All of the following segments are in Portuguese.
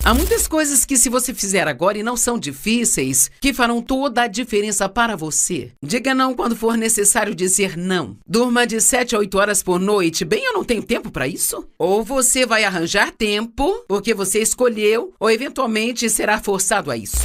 Há muitas coisas que se você fizer agora e não são difíceis, que farão toda a diferença para você. Diga não quando for necessário dizer não. Durma de 7 a 8 horas por noite. Bem, eu não tenho tempo para isso. Ou você vai arranjar tempo, porque você escolheu, ou eventualmente será forçado a isso.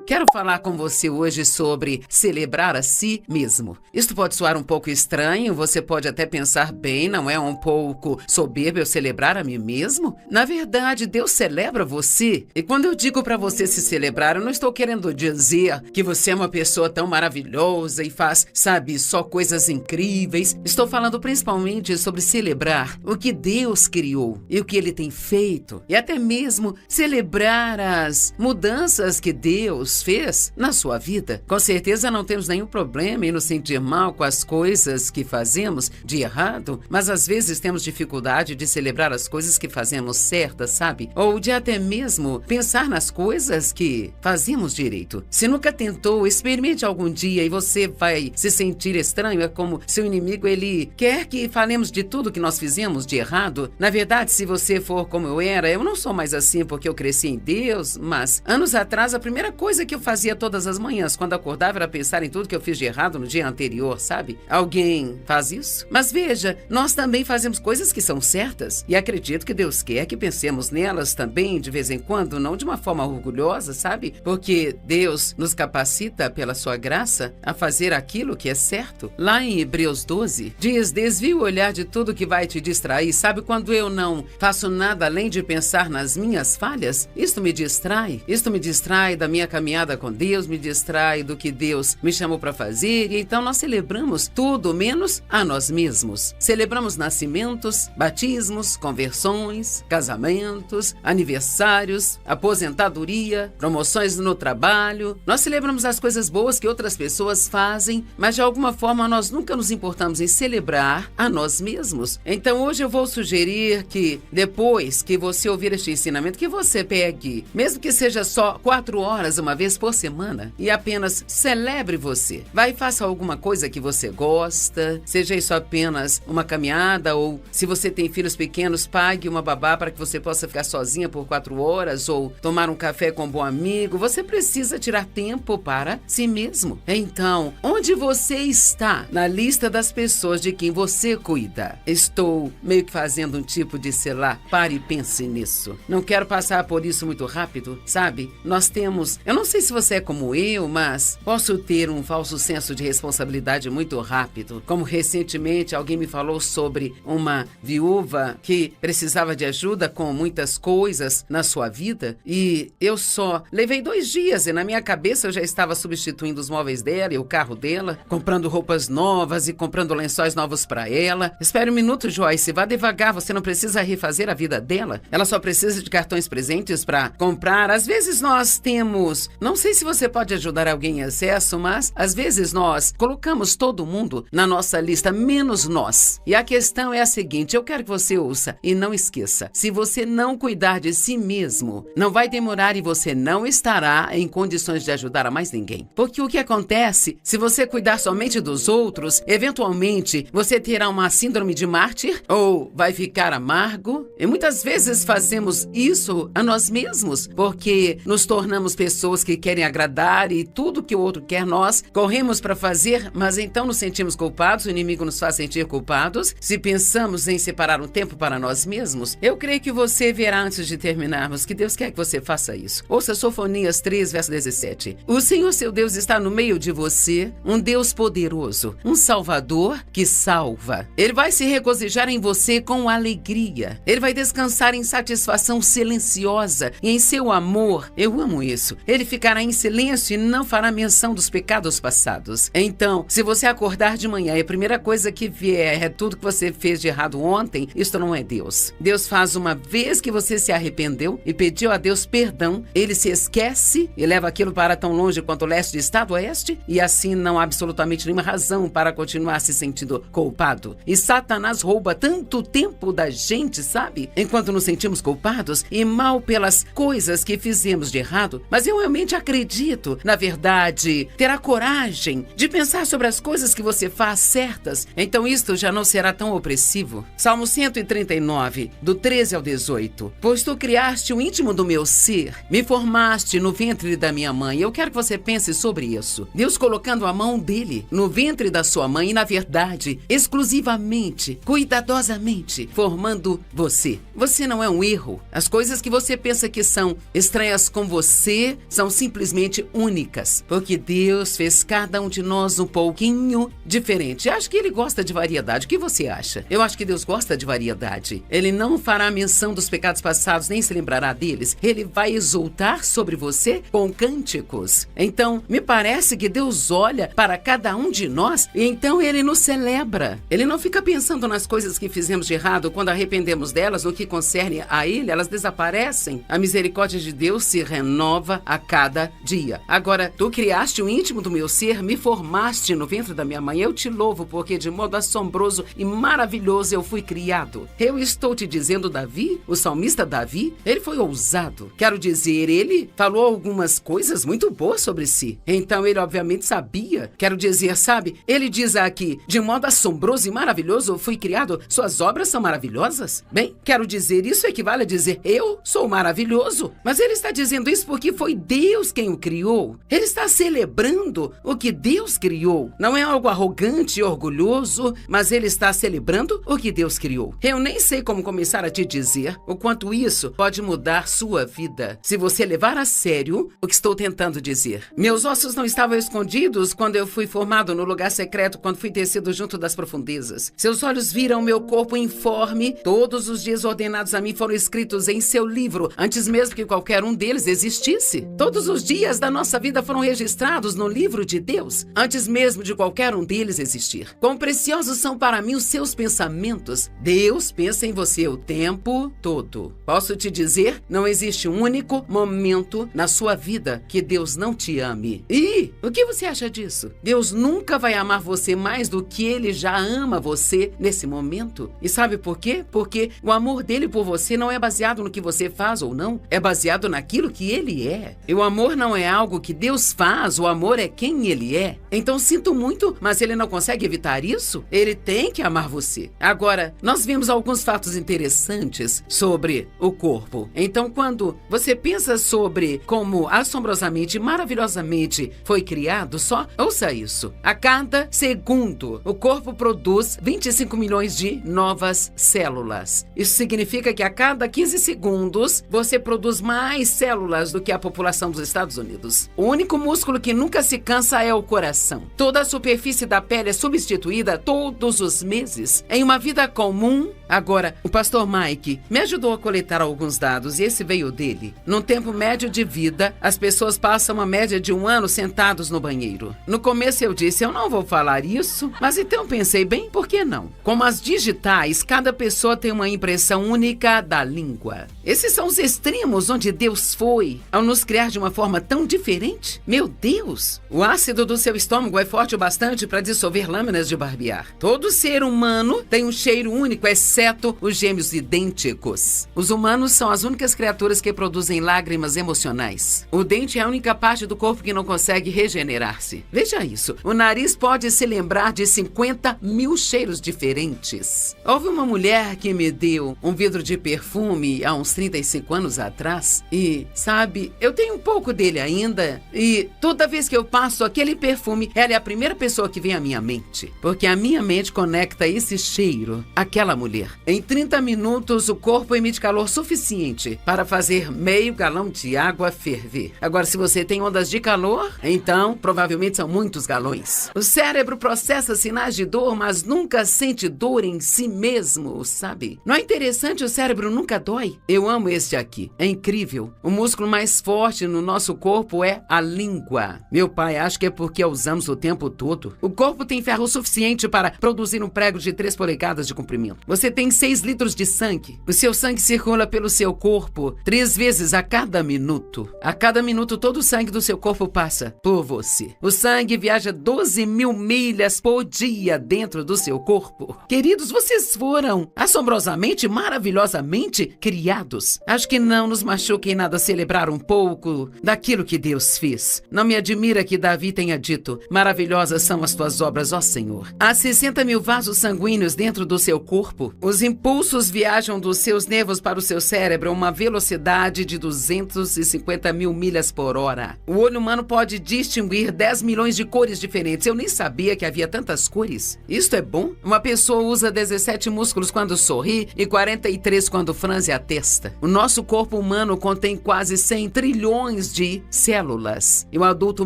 Quero falar com você hoje sobre celebrar a si mesmo. Isto pode soar um pouco estranho, você pode até pensar, bem, não é um pouco soberbo eu celebrar a mim mesmo? Na verdade, Deus celebra você. E quando eu digo para você se celebrar, eu não estou querendo dizer que você é uma pessoa tão maravilhosa e faz, sabe, só coisas incríveis. Estou falando principalmente sobre celebrar o que Deus criou e o que Ele tem feito. E até mesmo celebrar as mudanças que Deus fez na sua vida. Com certeza não temos nenhum problema em nos sentir mal com as coisas que fazemos de errado, mas às vezes temos dificuldade de celebrar as coisas que fazemos certas, sabe? Ou de até mesmo pensar nas coisas que fazemos direito. Se nunca tentou, experimente algum dia e você vai se sentir estranho. É como se o inimigo, ele quer que falemos de tudo que nós fizemos de errado. Na verdade, se você for como eu era, eu não sou mais assim porque eu cresci em Deus, mas anos atrás a primeira coisa que eu fazia todas as manhãs, quando acordava, era pensar em tudo que eu fiz de errado no dia anterior, sabe? Alguém faz isso? Mas veja, nós também fazemos coisas que são certas e acredito que Deus quer que pensemos nelas também de vez em quando, não de uma forma orgulhosa, sabe? Porque Deus nos capacita pela sua graça a fazer aquilo que é certo. Lá em Hebreus 12, diz, desvia o olhar de tudo que vai te distrair. Sabe quando eu não faço nada além de pensar nas minhas falhas? Isto me distrai da minha caminhada com Deus, me distrai do que Deus me chamou para fazer, e então nós celebramos tudo menos a nós mesmos. Celebramos nascimentos, batismos, conversões, casamentos, aniversários, aposentadoria, promoções no trabalho. Nós celebramos as coisas boas que outras pessoas fazem, mas de alguma forma nós nunca nos importamos em celebrar a nós mesmos. Então hoje eu vou sugerir que depois que você ouvir este ensinamento, que você pegue, mesmo que seja só 4 horas uma vez por semana, e apenas celebre você. Vai e faça alguma coisa que você gosta, seja isso apenas uma caminhada, ou se você tem filhos pequenos, pague uma babá para que você possa ficar sozinha por 4 horas, ou tomar um café com um bom amigo. Você precisa tirar tempo para si mesmo. Então, onde você está na lista das pessoas de quem você cuida? Estou meio que fazendo um tipo de, sei lá, pare e pense nisso. Não quero passar por isso muito rápido, sabe? Nós temos, eu não sei se você é como eu, mas posso ter um falso senso de responsabilidade muito rápido. Como recentemente alguém me falou sobre uma viúva que precisava de ajuda com muitas coisas na sua vida, e eu só levei 2 dias e na minha cabeça eu já estava substituindo os móveis dela e o carro dela, comprando roupas novas e comprando lençóis novos para ela. Espere um minuto, Joyce, vá devagar, você não precisa refazer a vida dela. Ela só precisa de cartões presentes para comprar. Às vezes nós temos, não sei se você pode ajudar alguém em excesso, mas às vezes nós colocamos todo mundo na nossa lista, menos nós. E a questão é a seguinte, eu quero que você ouça e não esqueça. Se você não cuidar de si mesmo, não vai demorar e você não estará em condições de ajudar a mais ninguém. Porque o que acontece, se você cuidar somente dos outros, eventualmente você terá uma síndrome de mártir ou vai ficar amargo. E muitas vezes fazemos isso a nós mesmos, porque nos tornamos pessoas que querem agradar e tudo que o outro quer nós corremos para fazer, mas então nos sentimos culpados, o inimigo nos faz sentir culpados. Se pensamos em separar um tempo para nós mesmos, eu creio que você verá antes de terminarmos que Deus quer que você faça isso. Ouça Sofonias 3, verso 17. O Senhor seu Deus está no meio de você, um Deus poderoso, um Salvador que salva. Ele vai se regozijar em você com alegria. Ele vai descansar em satisfação silenciosa e em seu amor. Eu amo isso. Ele ficará em silêncio e não fará menção dos pecados passados. Então, se você acordar de manhã e a primeira coisa que vier é tudo que você fez de errado ontem, isso não é Deus. Deus faz uma vez que você se arrependeu e pediu a Deus perdão, ele se esquece e leva aquilo para tão longe quanto o leste está do oeste, e assim não há absolutamente nenhuma razão para continuar se sentindo culpado. E Satanás rouba tanto tempo da gente, sabe? Enquanto nos sentimos culpados e mal pelas coisas que fizemos de errado, mas eu realmente realmente acredito, na verdade, terá coragem de pensar sobre as coisas que você faz certas, então isto já não será tão opressivo. Salmo 139, do 13 ao 18. Pois tu criaste o íntimo do meu ser, me formaste no ventre da minha mãe. Eu quero que você pense sobre isso. Deus colocando a mão dele no ventre da sua mãe e, na verdade, exclusivamente, cuidadosamente, formando você. Você não é um erro. As coisas que você pensa que são estranhas com você são simplesmente únicas, porque Deus fez cada um de nós um pouquinho diferente. Acho que ele gosta de variedade. O que você acha? Eu acho que Deus gosta de variedade. Ele não fará menção dos pecados passados, nem se lembrará deles. Ele vai exultar sobre você com cânticos. Então, me parece que Deus olha para cada um de nós e então ele nos celebra. Ele não fica pensando nas coisas que fizemos de errado. Quando arrependemos delas, no que concerne a ele, elas desaparecem. A misericórdia de Deus se renova a cada dia. Agora, tu criaste o íntimo do meu ser, me formaste no ventre da minha mãe. Eu te louvo porque de modo assombroso e maravilhoso eu fui criado. Eu estou te dizendo, Davi, o salmista Davi, ele foi ousado. Quero dizer, ele falou algumas coisas muito boas sobre si. Então ele obviamente sabia. Quero dizer, sabe, ele diz aqui, de modo assombroso e maravilhoso eu fui criado. Suas obras são maravilhosas? Bem, quero dizer, isso equivale a dizer, eu sou maravilhoso. Mas ele está dizendo isso porque foi Deus quem o criou. Ele está celebrando o que Deus criou. Não é algo arrogante e orgulhoso, mas ele está celebrando o que Deus criou. Eu nem sei como começar a te dizer o quanto isso pode mudar sua vida, se você levar a sério o que estou tentando dizer. Meus ossos não estavam escondidos quando eu fui formado no lugar secreto, quando fui tecido junto das profundezas. Seus olhos viram meu corpo informe. Todos os dias ordenados a mim foram escritos em seu livro, antes mesmo que qualquer um deles existisse. Todos os dias da nossa vida foram registrados no livro de Deus, antes mesmo de qualquer um deles existir. Quão preciosos são para mim os seus pensamentos. Deus pensa em você o tempo todo. Posso te dizer, não existe um único momento na sua vida que Deus não te ame. E o que você acha disso? Deus nunca vai amar você mais do que ele já ama você nesse momento. E sabe por quê? Porque o amor dele por você não é baseado no que você faz ou não, é baseado naquilo que ele é. E o amor não é algo que Deus faz, o amor é quem ele é. Então sinto muito, mas ele não consegue evitar isso? Ele tem que amar você. Agora, nós vimos alguns fatos interessantes sobre o corpo. Então, quando você pensa sobre como assombrosamente, maravilhosamente foi criado, só ouça isso. A cada segundo, o corpo produz 25 milhões de novas células. Isso significa que a cada 15 segundos, você produz mais células do que a população dos Estados Unidos. O único músculo que nunca se cansa é o coração. Toda a superfície da pele é substituída todos os meses. Em uma vida comum, agora, o pastor Mike me ajudou a coletar alguns dados e esse veio dele. Num tempo médio de vida, as pessoas passam uma média de 1 ano sentados no banheiro. No começo eu disse, eu não vou falar isso, mas então pensei, bem, por que não? Como as digitais, cada pessoa tem uma impressão única da língua. Esses são os extremos onde Deus foi ao nos criar de uma forma tão diferente. Meu Deus! O ácido do seu estômago é forte o bastante para dissolver lâminas de barbear. Todo ser humano tem um cheiro único, exceto os gêmeos idênticos. Os humanos são as únicas criaturas que produzem lágrimas emocionais. O dente é a única parte do corpo que não consegue regenerar-se. Veja isso. O nariz pode se lembrar de 50 mil cheiros diferentes. Houve uma mulher que me deu um vidro de perfume há uns 35 anos atrás e, sabe, eu tenho um pouco dele ainda e toda vez que eu passo aquele perfume, ela é a primeira pessoa que vem à minha mente, porque a minha mente conecta esse cheiro àquela mulher. Em 30 minutos, o corpo emite calor suficiente para fazer meio galão de água ferver. Agora, se você tem ondas de calor, então provavelmente são muitos galões. O cérebro processa sinais de dor, mas nunca sente dor em si mesmo, sabe? Não é interessante? O cérebro nunca dói. Eu amo este aqui. É incrível. O músculo mais forte no nosso corpo é a língua. Meu pai acha que é porque a usamos o tempo todo. O corpo tem ferro suficiente para produzir um prego de 3 polegadas de comprimento. Você tem 6 litros de sangue. O seu sangue circula pelo seu corpo 3 vezes a cada minuto. A cada minuto, todo o sangue do seu corpo passa por você. O sangue viaja 12 mil milhas por dia dentro do seu corpo. Queridos, vocês foram assombrosamente, maravilhosamente criados. Acho que não nos machuca em nada celebrar um pouco daquilo que Deus fez. Não me admira que Davi tenha dito: maravilhosas são as tuas obras, ó Senhor. Há 60 mil vasos sanguíneos dentro do seu corpo. Os impulsos viajam dos seus nervos para o seu cérebro a uma velocidade de 250 mil milhas por hora. O olho humano pode distinguir 10 milhões de cores diferentes. Eu nem sabia que havia tantas cores. Isto é bom? Uma pessoa usa 17 músculos quando sorri e 43 quando franze a testa. O nosso corpo humano contém quase 100 trilhões de células. E um adulto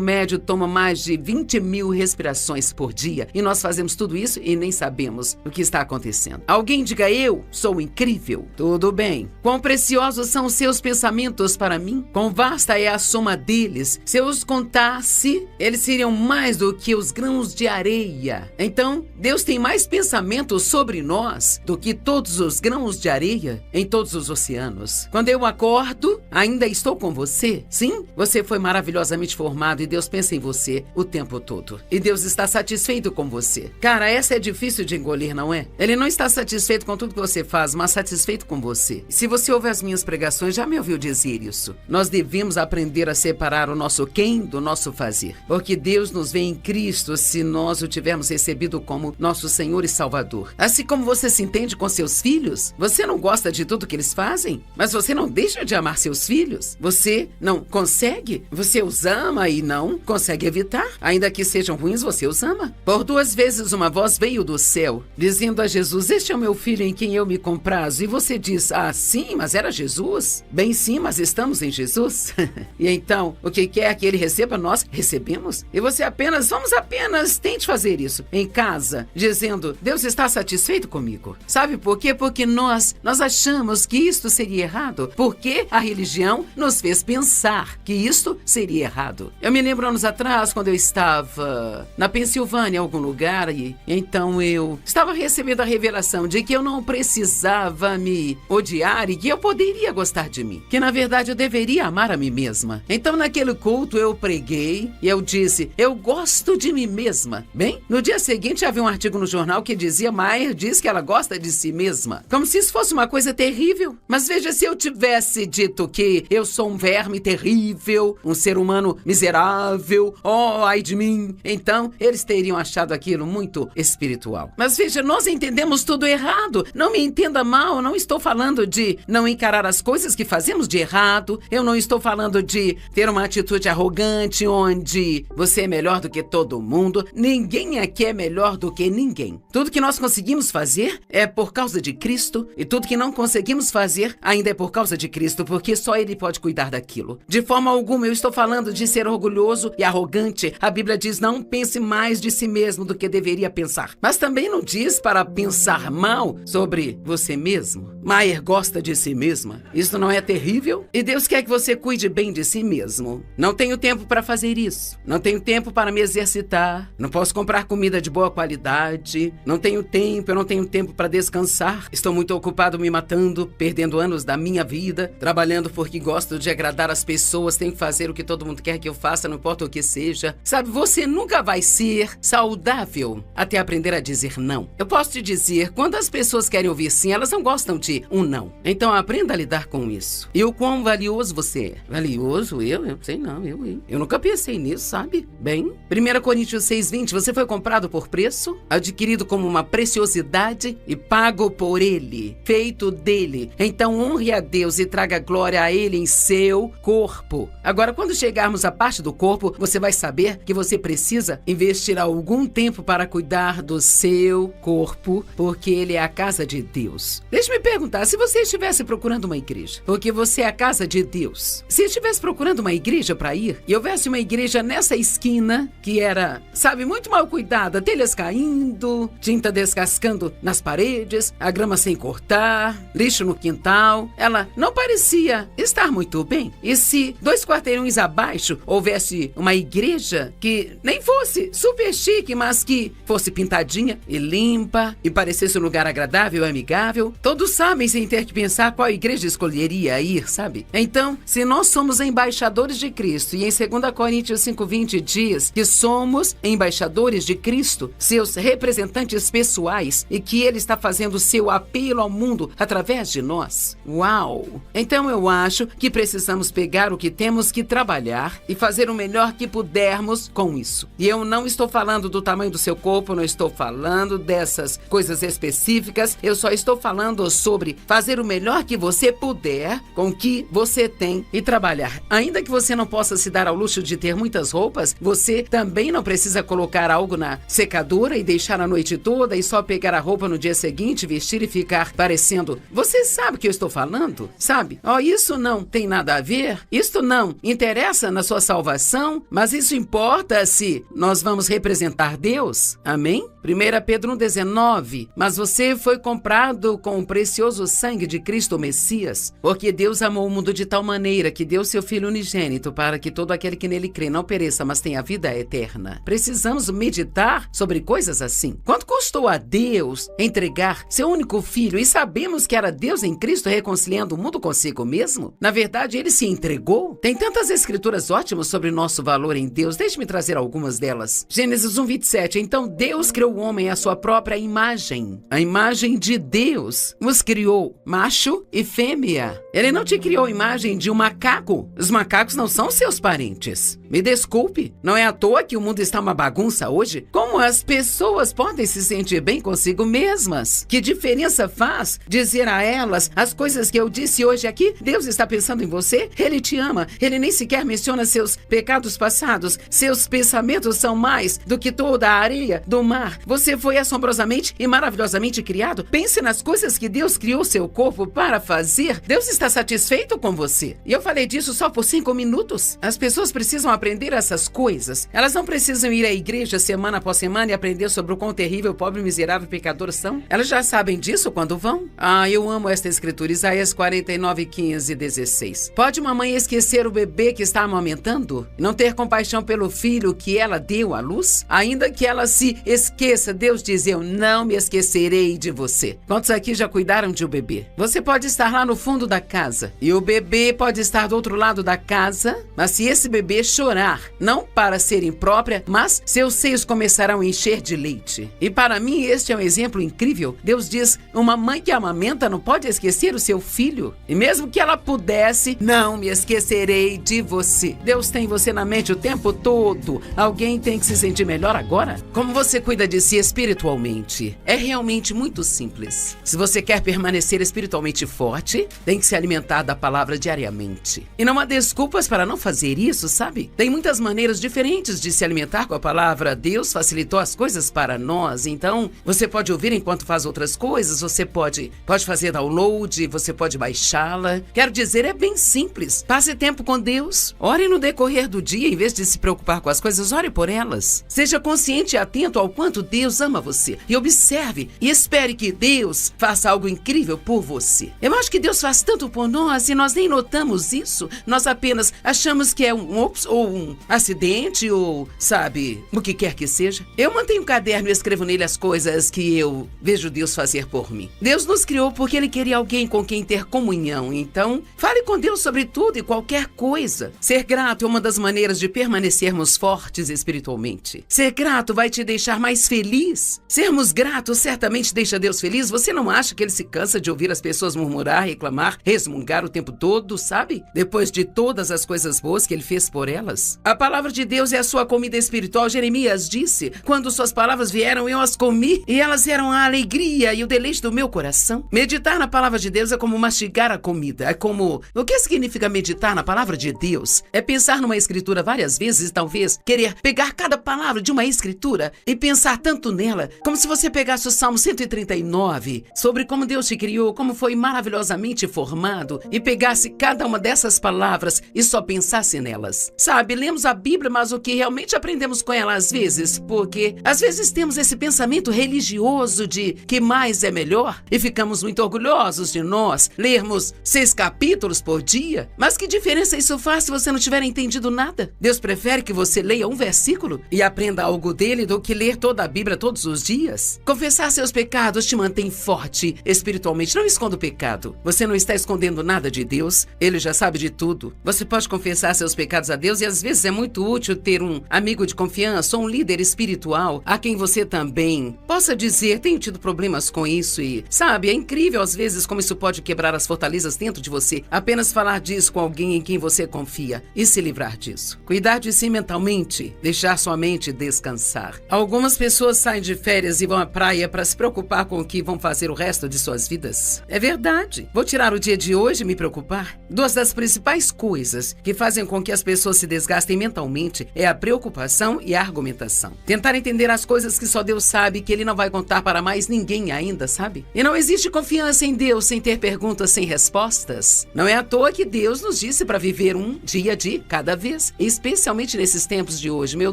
médio toma mais de 20 mil respirações por dia. E nós fazemos tudo isso e nem sabemos o que está acontecendo. Alguém diga: eu sou incrível. Tudo bem. Quão preciosos são os seus pensamentos para mim? Quão vasta é a soma deles? Se eu os contasse, eles seriam mais do que os grãos de areia. Então, Deus tem mais pensamentos sobre nós do que todos os grãos de areia em todos os oceanos. Quando eu acordo, ainda estou com você. Sim, você foi maravilhosamente formado e Deus pensa em você o tempo todo. E Deus está satisfeito com você. Cara, essa é difícil de engolir, não é? Ele não está satisfeito com tudo que você faz, mas satisfeito com você. Se você ouve as minhas pregações, já me ouviu dizer isso. Nós devemos aprender a separar o nosso quem do nosso fazer. Porque Deus nos vê em Cristo se nós o tivermos recebido como nosso Senhor e Salvador. Assim como você se entende com seus filhos, você não gosta de tudo que eles fazem, mas você não deixa de amar seus filhos. Você não consegue, você os ama e não consegue evitar. Ainda que sejam ruins, você os ama. Por 2 vezes uma voz veio do céu, dizendo a Jesus: este é o meu filho em quem eu me comprazo. E você diz: ah, sim, mas era Jesus? Bem, sim, mas estamos em Jesus. E então, o que quer que ele receba, nós recebemos. E você vamos apenas tente fazer isso em casa, dizendo: Deus está satisfeito comigo. Sabe por quê? Porque nós achamos que isto seria errado, porque a religião nos fez pensar que isto seria errado. Eu me lembro anos atrás, quando eu estava na Pensilvânia, em algum lugar, e então eu estava recebendo a revelação de que eu não precisava me odiar e que eu poderia gostar de mim, que na verdade eu deveria amar a mim mesma. Então naquele culto eu preguei e eu disse: eu gosto de mim mesma. Bem, no dia seguinte havia um artigo no jornal que dizia: Maier diz que ela gosta de si mesma. Como se isso fosse uma coisa terrível. Mas veja, se eu tivesse dito que eu sou um verme terrível, um ser humano miserável, oh, ai de mim, então eles teriam achado aquilo muito espiritual. Mas veja, nós entendemos tudo errado. Não me entenda mal, eu não estou falando de não encarar as coisas que fazemos de errado. Eu não estou falando de ter uma atitude arrogante onde você é melhor do que todo mundo. Ninguém aqui é melhor do que ninguém. Tudo que nós conseguimos fazer é por causa de Cristo, e tudo que não conseguimos fazer ainda é por causa de Cristo, porque só Ele pode cuidar daquilo. De forma alguma eu estou falando de ser orgulhoso e arrogante. A Bíblia diz: não pense mais de si mesmo do que deveria pensar. Mas também não diz para pensar mal sobre você mesmo. Maier gosta de si mesma. Isso não é terrível? E Deus quer que você cuide bem de si mesmo. Não tenho tempo para fazer isso. Não tenho tempo para me exercitar. Não posso comprar comida de boa qualidade. Não tenho tempo, eu não tenho tempo para descansar. Estou muito ocupado me matando, perdendo anos da minha vida, trabalhando porque gosto de agradar as pessoas, tenho que fazer o que todo mundo quer que eu faça, não importa o que seja. Sabe, você nunca vai ser saudável até aprender a dizer não. Eu posso te dizer, quando as pessoas querem ouvir sim, elas não gostam de um não. Então aprenda a lidar com isso. E o quão valioso você é. Valioso? Eu sei não, eu nunca pensei nisso, sabe? Bem, 1 Coríntios 6:20, você foi comprado por preço, adquirido como uma preciosidade e pago por Ele, feito dele. Então honre a Deus e traga glória a Ele em seu corpo. Agora, quando chegarmos à parte do corpo, você vai saber que você precisa investir algum tempo para cuidar do seu corpo, porque ele é a casa de Deus. Deixe-me perguntar, se você estivesse procurando uma igreja, porque você é a casa de Deus, se estivesse procurando uma igreja para ir, e houvesse uma igreja nessa esquina, que era, sabe, muito mal cuidada, telhas caindo, tinta descascando nas paredes, a grama sem cortar, lixo no quintal, ela não parecia estar muito bem. E se 2 quarteirões abaixo houvesse uma igreja que nem fosse super chique, mas que fosse pintadinha e limpa e parecesse um lugar agradável e amigável, todos sabem sem ter que pensar qual igreja escolheria ir, sabe? Então, se nós somos embaixadores de Cristo, e em 2 Coríntios 5:20 diz que somos embaixadores de Cristo, seus representantes pessoais, e que Ele está fazendo seu apelo ao mundo através de nós. Uau! Então eu acho que precisamos pegar o que temos que trabalhar e fazer o melhor que pudermos com isso. E eu não estou falando do tamanho do seu corpo, não estou falando dessas coisas específicas, eu só estou falando sobre fazer o melhor que você puder com o que você tem e trabalhar. Ainda que você não possa se dar ao luxo de ter muitas roupas, você também não precisa colocar algo na secadora e deixar a noite toda e só pegar a roupa no dia seguinte, vestir e ficar parecendo. Você sabe o que eu estou falando? Sabe? Isso não tem nada a ver, isto não interessa na sua salvação, mas isso importa se nós vamos representar Deus. Amém? 1 Pedro 1,19. Mas você foi comprado com o precioso sangue de Cristo Messias, porque Deus amou o mundo de tal maneira que deu seu Filho unigênito para que todo aquele que nele crê não pereça, mas tenha vida eterna. Precisamos meditar sobre coisas assim. Quanto custou a Deus entregar seu único Filho e sabemos que era Deus em Cristo reconciliando o mundo consigo mesmo? Na verdade, ele se entregou. Tem tantas escrituras ótimas sobre nosso valor em Deus. Deixe-me trazer algumas delas. Gênesis 1:27. Então Deus criou o homem à sua própria imagem. A imagem de Deus os criou, macho e fêmea. Ele não te criou a imagem de um macaco. Os macacos não são seus parentes. Me desculpe, não é à toa que o mundo está uma bagunça hoje? Como as pessoas podem se sentir bem consigo mesmas? Que diferença faz dizer a elas as coisas que eu disse hoje aqui? Deus está pensando em você, Ele te ama, Ele nem sequer menciona seus pecados passados, seus pensamentos são mais do que toda a areia do mar. Você foi assombrosamente e maravilhosamente criado. Pense nas coisas que Deus criou seu corpo para fazer. Deus está satisfeito com você. E eu falei disso só por 5 minutos. As pessoas precisam aprender essas coisas. Elas não precisam ir à igreja semana após semana e aprender sobre o quão terrível, pobre, miserável e pecador são. Elas já sabem disso quando vão. Eu amo esta escritura, Isaías 49:15-16. Pode uma mãe esquecer o bebê que está amamentando? Não ter compaixão pelo filho que ela deu à luz? Ainda que ela se esqueça, Deus diz, eu não me esquecerei de você. Quantos aqui já cuidaram de um bebê? Você pode estar lá no fundo da casa e o bebê pode estar do outro lado da casa, mas se esse bebê chorar, não para ser imprópria, mas seus seios começarão a encher de leite. E para mim este é um exemplo incrível. Deus diz, uma mãe que amamenta não pode esquecer o seu filho. E mesmo que ela pudesse, não me esquecerei de você. Deus tem você na mente o tempo todo. Alguém tem que se sentir melhor agora? Como você cuida de si espiritualmente? É realmente muito simples. Se você quer permanecer espiritualmente forte, tem que se alimentar da palavra diariamente. E não há desculpas para não fazer isso, sabe? Tem muitas maneiras diferentes de se alimentar com a palavra. Deus facilitou as coisas para nós, então você pode ouvir enquanto faz outras coisas, você pode fazer download, você pode baixá-la. Quero dizer, é bem simples. Passe tempo com Deus. Ore no decorrer do dia, em vez de se preocupar com as coisas, ore por elas. Seja consciente e atento ao quanto Deus ama você. E observe e espere que Deus faça algo incrível por você. Eu acho que Deus faz tanto por nós e nós nem notamos isso. Nós apenas achamos que é um acidente ou, sabe, o que quer que seja. Eu mantenho um caderno e escrevo nele as coisas que eu vejo Deus fazer por mim. Deus nos criou porque Ele queria alguém com quem ter comunhão. Então, fale com Deus sobre tudo e qualquer coisa. Ser grato é uma das maneiras de permanecermos fortes espiritualmente. Ser grato vai te deixar mais feliz. Sermos gratos certamente deixa Deus feliz. Você não acha que Ele se cansa de ouvir as pessoas murmurar, reclamar, resmungar o tempo todo, sabe? Depois de todas as coisas boas que Ele fez por elas. A palavra de Deus é a sua comida espiritual. Jeremias disse, quando suas palavras vieram, eu as comi e elas eram a alegria e o deleite do meu coração. Meditar na palavra de Deus é como mastigar a comida. É como... O que significa meditar na palavra de Deus? É pensar numa escritura várias vezes e talvez querer pegar cada palavra de uma escritura e pensar tanto nela, como se você pegasse o Salmo 139, sobre como Deus te criou, como foi maravilhosamente formado, e pegasse cada uma dessas palavras e só pensasse nelas. Sabe, lemos a Bíblia, mas o que realmente aprendemos com ela às vezes, porque às vezes temos esse pensamento religioso de que mais é melhor e ficamos muito orgulhosos de nós lermos 6 capítulos por dia. Mas que diferença isso faz se você não tiver entendido nada? Deus prefere que você leia um versículo e aprenda algo dele do que ler toda a Bíblia todos os dias. Confessar seus pecados te mantém forte espiritualmente. Não esconda o pecado. Você não está escondendo nada de Deus. Ele já sabe de tudo. Você pode confessar seus pecados a Deus e às vezes é muito útil ter um amigo de confiança ou um líder espiritual a quem você também possa dizer: tenho tido problemas com isso e, sabe, é incrível às vezes como isso pode quebrar as fortalezas dentro de você. Apenas falar disso com alguém em quem você confia e se livrar disso. Cuidar de si mentalmente, deixar sua mente descansar. Algumas pessoas saem de férias e vão à praia para se preocupar com o que vão fazer o resto de suas vidas. É verdade. Vou tirar o dia de hoje e me preocupar? Duas das principais coisas que fazem com que as pessoas se desgastem mentalmente é a preocupação e a argumentação. Tentar entender as coisas que só Deus sabe, que Ele não vai contar para mais ninguém ainda, sabe? E não existe confiança em Deus sem ter perguntas sem respostas. Não é à toa que Deus nos disse para viver um dia de cada vez, especialmente nesses tempos de hoje. Meu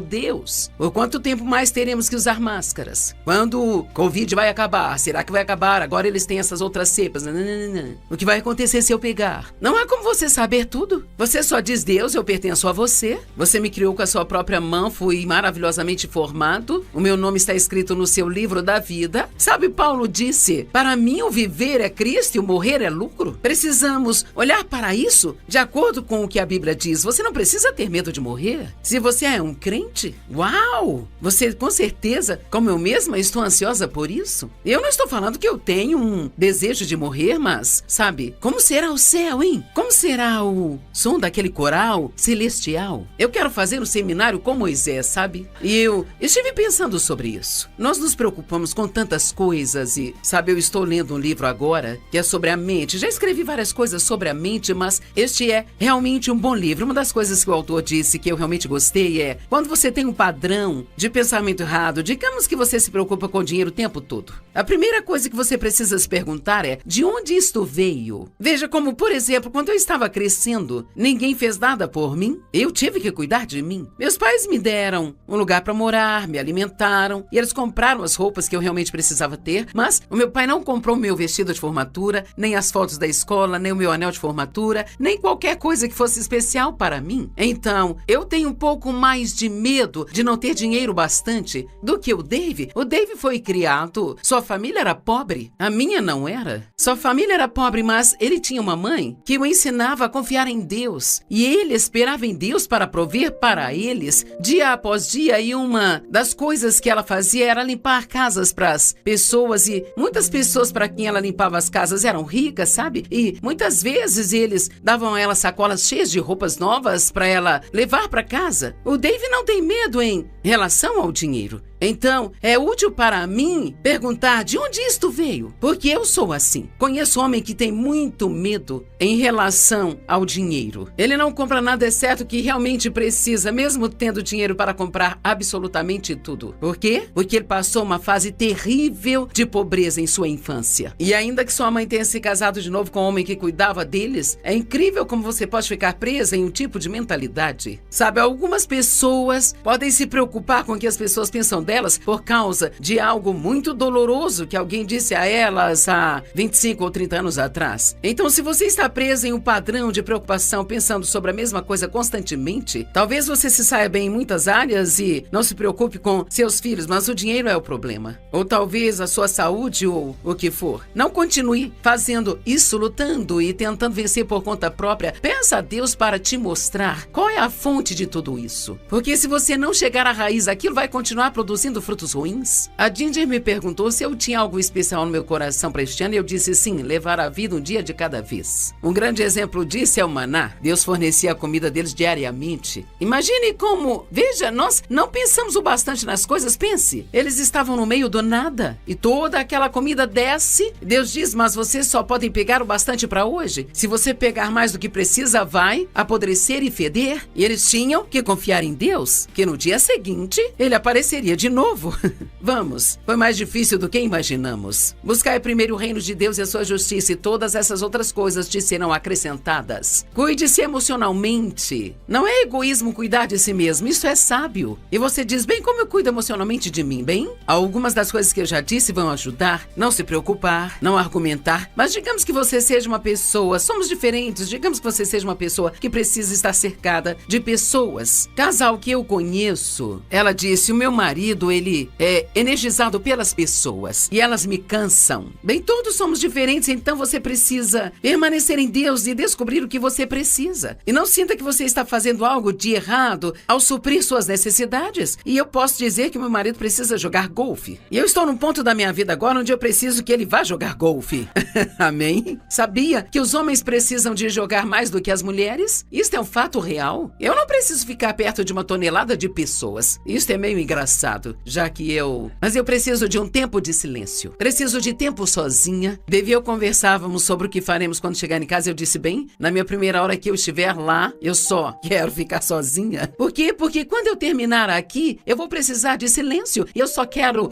Deus, por quanto tempo mais teremos que usar máscaras? Quando o Covid vai acabar? Será que vai acabar? Agora eles têm essas outras cepas. O que vai acontecer se eu pegar? Não há como você saber tudo. Você só diz: Deus, eu pertenço a você. Você me criou com a sua própria mão, fui maravilhosamente formado. O meu nome está escrito no seu livro da vida. Sabe, Paulo disse: para mim o viver é Cristo e o morrer é lucro. Precisamos olhar para isso de acordo com o que a Bíblia diz. Você não precisa ter medo de morrer. Se você é um crente, uau! Você com certeza, como eu mesma, estou ansiosa por isso. Eu não estou falando que eu tenho um desejo de morrer, mas, sabe, como será o céu, hein? Como será o som daquele coral celestial? Eu quero fazer um seminário com Moisés, sabe? E eu estive pensando sobre isso. Nós nos preocupamos com tantas coisas e, sabe, eu estou lendo um livro agora que é sobre a mente. Já escrevi várias coisas sobre a mente, mas este é realmente um bom livro. Uma das coisas que o autor disse que eu realmente gostei é: quando você tem um padrão de pensamento errado, digamos que você se preocupa com dinheiro o tempo todo, a primeira coisa que você precisa se perguntar é: de onde isto veio? Veja como, por exemplo, quando eu estava crescendo, ninguém fez nada por mim. Eu tive que cuidar de mim. Meus pais me deram um lugar para morar, me alimentaram e eles compraram as roupas que eu realmente precisava ter, mas o meu pai não comprou o meu vestido de formatura, nem as fotos da escola, nem o meu anel de formatura, nem qualquer coisa que fosse especial para mim. Então, eu tenho um pouco mais de medo de não ter dinheiro bastante do que o Dave. O Dave foi criado, sua família era pobre, a minha não era. Sua família era pobre, mas ele tinha uma mãe que o ensinava a confiar em Deus. E ele esperava em Deus para prover para eles dia após dia. E uma das coisas que ela fazia era limpar casas para as pessoas. E muitas pessoas para quem ela limpava as casas eram ricas, sabe? E muitas vezes eles davam a ela sacolas cheias de roupas novas para ela levar para casa. O Dave não tem medo em relação ao dinheiro. Então, é útil para mim perguntar: de onde isto veio? Porque eu sou assim. Conheço um homem que tem muito medo em relação ao dinheiro. Ele não compra nada exceto o que realmente precisa, mesmo tendo dinheiro para comprar absolutamente tudo. Por quê? Porque ele passou uma fase terrível de pobreza em sua infância. E ainda que sua mãe tenha se casado de novo com um homem que cuidava deles, é incrível como você pode ficar presa em um tipo de mentalidade. Sabe, algumas pessoas podem se preocupar com o que as pessoas pensam delas por causa de algo muito doloroso que alguém disse a elas há 25 ou 30 anos atrás. Então, se você está preso em um padrão de preocupação pensando sobre a mesma coisa constantemente, talvez você se saia bem em muitas áreas e não se preocupe com seus filhos, mas o dinheiro é o problema. Ou talvez a sua saúde ou o que for. Não continue fazendo isso, lutando e tentando vencer por conta própria. Peça a Deus para te mostrar qual é a fonte de tudo isso. Porque se você não chegar à raiz, aquilo vai continuar produzindo frutos ruins. A Ginger me perguntou se eu tinha algo especial no meu coração para este ano e eu disse sim: levar a vida um dia de cada vez. Um grande exemplo disso é o maná. Deus fornecia a comida deles diariamente. Imagine como, veja, nós não pensamos o bastante nas coisas. Pense, eles estavam no meio do nada e toda aquela comida desce. Deus diz: mas vocês só podem pegar o bastante para hoje. Se você pegar mais do que precisa, vai apodrecer e feder. E eles tinham que confiar em Deus, que no dia seguinte ele apareceria de novo. Vamos, foi mais difícil do que imaginamos. Buscai primeiro o reino de Deus e a sua justiça, e todas essas outras coisas te serão acrescentadas. Cuide-se emocionalmente. Não é egoísmo cuidar de si mesmo, isso é sábio. E você diz: bem, como eu cuido emocionalmente de mim? Bem, algumas das coisas que eu já disse vão ajudar. Não se preocupar, não argumentar, mas digamos que você seja uma pessoa, somos diferentes, digamos que você seja uma pessoa que precisa estar cercada de pessoas. Casal que eu conheço, ela disse: o meu marido marido, ele é energizado pelas pessoas e elas me cansam. Bem, todos somos diferentes, então você precisa permanecer em Deus e descobrir o que você precisa. E não sinta que você está fazendo algo de errado ao suprir suas necessidades. E eu posso dizer que meu marido precisa jogar golfe. E eu estou num ponto da minha vida agora onde eu preciso que ele vá jogar golfe. Amém? Sabia que os homens precisam de jogar mais do que as mulheres? Isto é um fato real. Eu não preciso ficar perto de uma tonelada de pessoas. Isto é meio engraçado, já que Mas eu preciso de um tempo de silêncio. Preciso de tempo sozinha. Devi e eu conversávamos sobre o que faremos quando chegar em casa. Eu disse, bem, na minha primeira hora que eu estiver lá, eu só quero ficar sozinha. Por quê? Porque quando eu terminar aqui, eu vou precisar de silêncio. E eu só quero...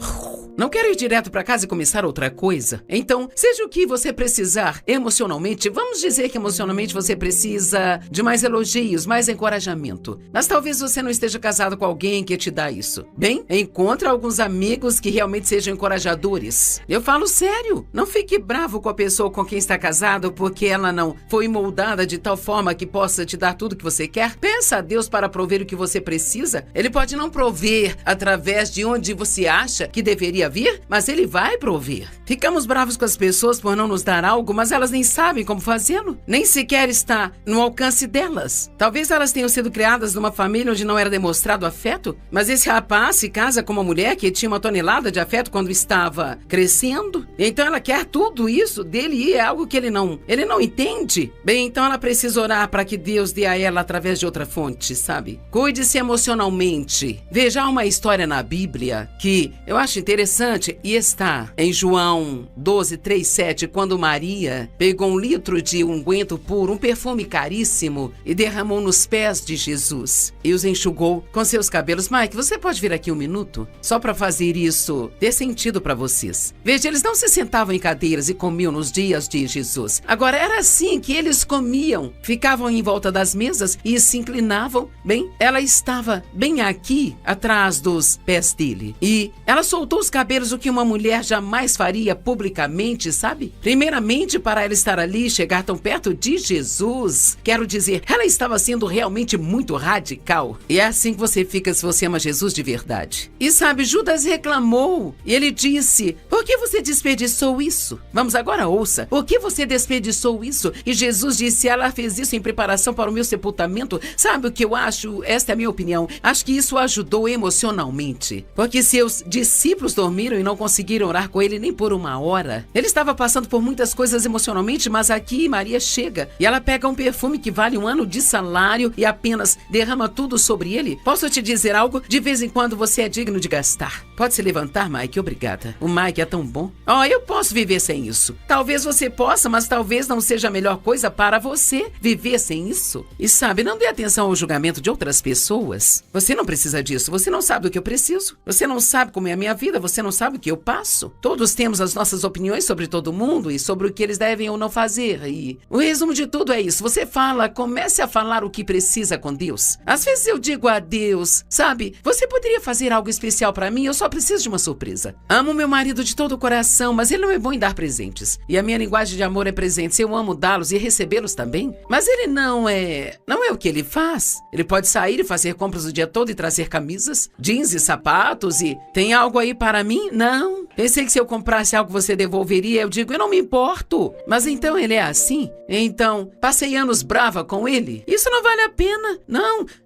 Não quero ir direto para casa e começar outra coisa. Então, seja o que você precisar emocionalmente, vamos dizer que emocionalmente você precisa de mais elogios, mais encorajamento. Mas talvez você não esteja casado com alguém que te dá isso. Bem, encontre alguns amigos que realmente sejam encorajadores. Eu falo sério. Não fique bravo com a pessoa com quem está casado porque ela não foi moldada de tal forma que possa te dar tudo que você quer. Peça a Deus para prover o que você precisa. Ele pode não prover através de onde você acha que deveria vir, mas ele vai prover. Ficamos bravos com as pessoas por não nos dar algo, mas elas nem sabem como fazê-lo. Nem sequer está no alcance delas. Talvez elas tenham sido criadas numa família onde não era demonstrado afeto, mas esse rapaz se casa com uma mulher que tinha uma tonelada de afeto quando estava crescendo. Então ela quer tudo isso dele e é algo que ele não entende. Bem, então ela precisa orar para que Deus dê a ela através de outra fonte, sabe? Cuide-se emocionalmente. Veja, há uma história na Bíblia que eu acho interessante e está em João 12:3-7, quando Maria pegou 1 litro de unguento puro, um perfume caríssimo, e derramou nos pés de Jesus e os enxugou com seus cabelos. Mike, você pode vir aqui um minuto? Só para fazer isso ter sentido para vocês. Veja, eles não se sentavam em cadeiras e comiam nos dias de Jesus. Agora, era assim que eles comiam. Ficavam em volta das mesas e se inclinavam. Bem, ela estava bem aqui, atrás dos pés dele. E ela soltou os cabelos, o que uma mulher jamais faria publicamente, sabe? Primeiramente, para ela estar ali e chegar tão perto de Jesus. Quero dizer, ela estava sendo realmente muito radical. E é assim que você fica se você ama Jesus de verdade. E sabe, Judas reclamou. E ele disse, por que você desperdiçou isso? Vamos agora, ouça. Por que você desperdiçou isso? E Jesus disse, ela fez isso em preparação para o meu sepultamento. Sabe o que eu acho? Esta é a minha opinião. Acho que isso ajudou emocionalmente. Porque seus discípulos dormiram e não conseguiram orar com ele nem por uma hora. Ele estava passando por muitas coisas emocionalmente, mas aqui Maria chega e ela pega um perfume que vale 1 ano de salário e apenas derrama tudo sobre ele. Posso te dizer algo? De vez em quando você é digno de gastar. Pode se levantar, Mike? Obrigada. O Mike é tão bom. Eu posso viver sem isso. Talvez você possa, mas talvez não seja a melhor coisa para você viver sem isso. E sabe, não dê atenção ao julgamento de outras pessoas. Você não precisa disso. Você não sabe do que eu preciso. Você não sabe como é a minha vida. Você não sabe o que eu passo. Todos temos as nossas opiniões sobre todo mundo e sobre o que eles devem ou não fazer. E o resumo de tudo é isso. Você comece a falar o que precisa com Deus. Às vezes eu digo a Deus, sabe, você poderia fazer algo especial para mim? Eu só preciso de uma surpresa. Amo meu marido de todo o coração, mas ele não é bom em dar presentes. E a minha linguagem de amor é presentes. Eu amo dá-los e recebê-los também. Mas ele não é o que ele faz. Ele pode sair e fazer compras o dia todo e trazer camisas, jeans e sapatos e tem algo aí para mim? Não. Pensei que se eu comprasse algo você devolveria. Eu digo, eu não me importo. Mas então ele é assim? Então, passei anos brava com ele? Isso não vale a pena.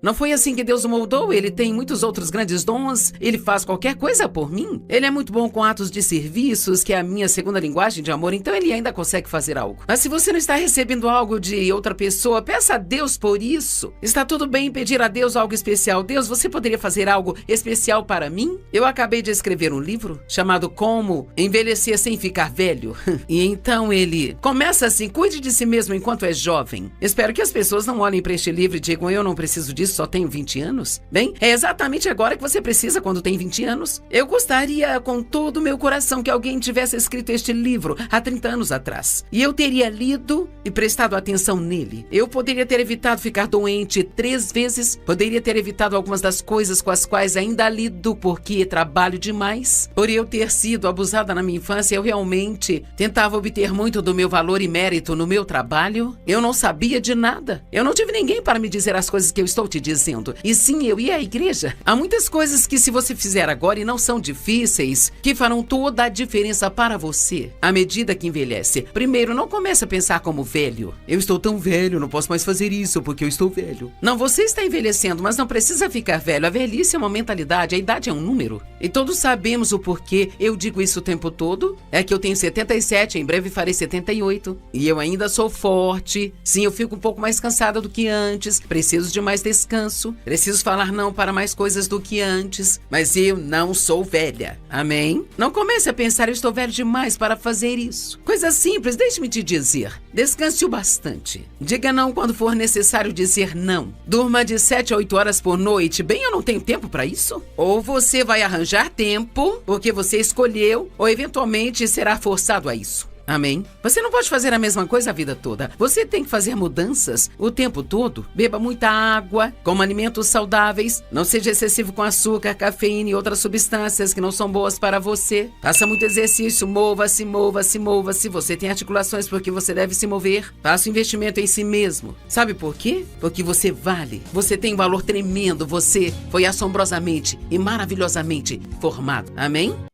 Não foi assim que Deus o moldou. Ele tem muitos outros grandes dons. Ele faz qualquer coisa por mim. Ele é muito bom com atos de serviços, que é a minha segunda linguagem de amor. Então ele ainda consegue fazer algo. Mas se você não está recebendo algo de outra pessoa, peça a Deus por isso. Está tudo bem pedir a Deus algo especial. Deus, você poderia fazer algo especial para mim? Eu acabei de escrever um livro chamado Como Envelhecer Sem Ficar Velho. E então ele começa assim, cuide de si mesmo enquanto é jovem. Espero que as pessoas não olhem para este livro e digam, eu não preciso disso, só tenho 20 anos. Bem, é exatamente agora que você precisa quando tem 20 anos. Eu gostaria com todo o meu coração que alguém tivesse escrito este livro há 30 anos atrás. E eu teria lido e prestado atenção nele. Eu poderia ter evitado ficar doente 3 vezes. Poderia ter evitado algumas das coisas com as quais ainda lido porque trabalho demais. Por eu ter sido abusada na minha infância, eu realmente tentava obter muito do meu valor e mérito no meu trabalho. Eu não sabia de nada. Eu não tive ninguém para me dizer as coisas que eu estou te dizendo. E sim, eu ia à igreja. Há muitas coisas que se se você fizer agora e não são difíceis, que farão toda a diferença para você à medida que envelhece. Primeiro, não comece a pensar como velho. Eu estou tão velho, não posso mais fazer isso porque eu estou velho. Não, você está envelhecendo, mas não precisa ficar velho. A velhice é uma mentalidade, a idade é um número. E todos sabemos o porquê eu digo isso o tempo todo. É que eu tenho 77, em breve farei 78. E eu ainda sou forte. Sim, eu fico um pouco mais cansada do que antes. Preciso de mais descanso. Preciso falar não para mais coisas do que antes. Mas eu não sou velha. Amém? Não comece a pensar, eu estou velho demais para fazer isso. Coisa simples, deixe-me te dizer. Descanse o bastante. Diga não quando for necessário dizer não. Durma de 7 a 8 horas por noite. Bem, eu não tenho tempo para isso. Ou você vai arranjar tempo, porque você escolheu, ou eventualmente será forçado a isso. Amém? Você não pode fazer a mesma coisa a vida toda. Você tem que fazer mudanças o tempo todo. Beba muita água, coma alimentos saudáveis, não seja excessivo com açúcar, cafeína e outras substâncias que não são boas para você. Faça muito exercício, mova-se, mova-se, mova-se. Você tem articulações porque você deve se mover. Faça um investimento em si mesmo. Sabe por quê? Porque você vale. Você tem um valor tremendo. Você foi assombrosamente e maravilhosamente formado. Amém?